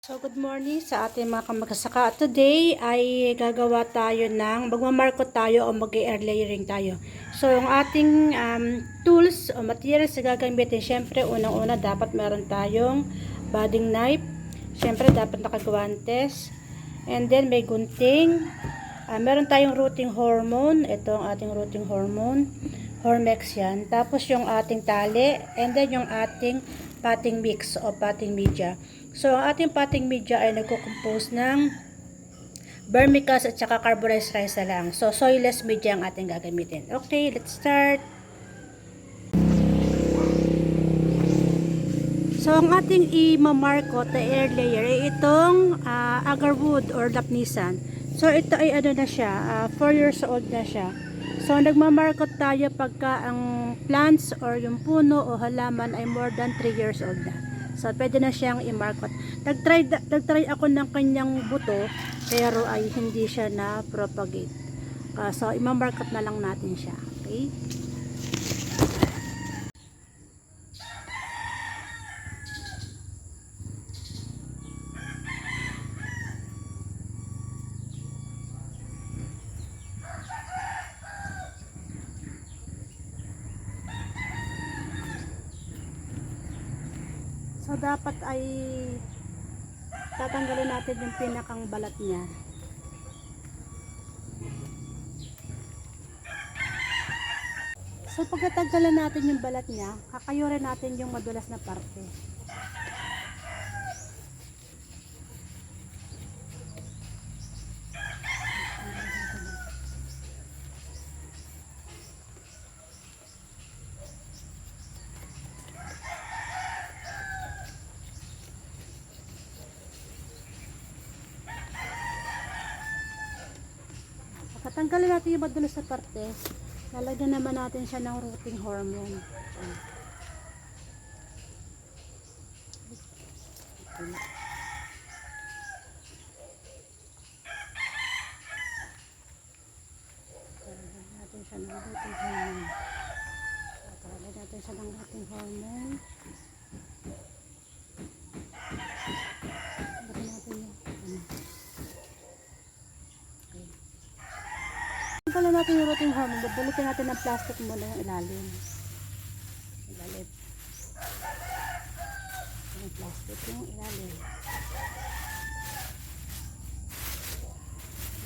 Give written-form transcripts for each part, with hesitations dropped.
So, good morning sa ating mga kamagsasaka. Today ay gagawa tayo magmamarko tayo o mag-air layering tayo. So, yung ating tools o materials na gagamitin, syempre, unang-una dapat meron tayong budding knife. Syempre, dapat nakagwantes. And then, may gunting. Meron tayong rooting hormone. Ito ang ating rooting hormone. Hormex yan. Tapos, yung ating tali. And then, yung ating potting mix o potting media. So, ang ating potting media ay nagko-compose ng vermicast at saka carburized rice na lang. So, soilless media ang ating gagamitin. Okay, let's start. So, ang ating i-marko na air layer ay itong agarwood or lapnisan. So, ito ay ano na siya, 4 years old na siya. So, nagmamarkot tayo pagka ang plants or yung puno o halaman ay more than 3 years old na. So, pwede na siyang i-markot. Nag-try ako ng kanyang buto, pero ay hindi siya na-propagate. So, i-markot na lang natin siya. Okay? So, dapat ay tatanggalin natin yung pinakang balat niya. So, pagkatanggalan natin yung balat niya, kakayurin natin yung madulas na parte. Pagkatanggalin natin yung madulas na parte, lalagyan naman natin siya ng rooting hormone. Natin siya ng rooting hormone. Lalagyan natin siya ng rooting hormone. Lagyan natin yung Tanggalin natin yung rooting hormone. Balutin natin ng plastic muna yung ilalim. Ilalim. Yung plastic yung ilalim.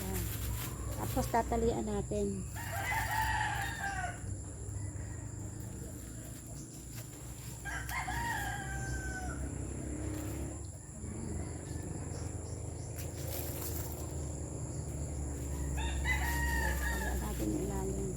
Yan. Tapos tatalian natin. Talian natin yung ilalim.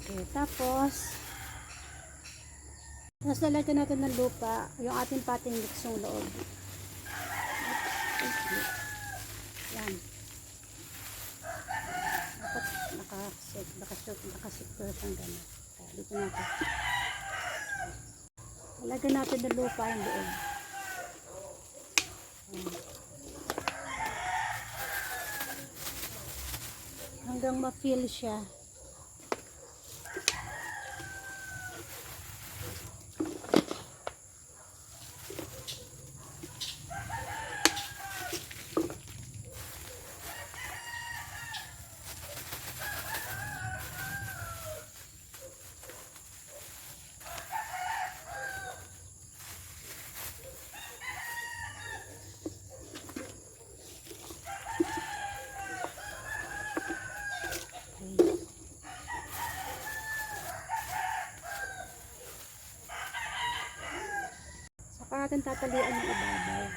Okay, tapos lalagyan natin ng lupa yung ating potting mix yung loob. Yan. Dapat nakasit siyang gano'n. Dito natin. Lalagyan natin ng lupa yung loob. Hanggang ma-fill siya. Saka natin tatalian yung ibabaw.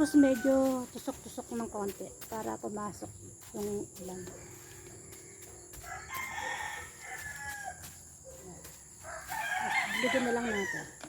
Tapos medyo tusok-tusok ng konti para pumasok yung ulan. Bigyan na lang natin.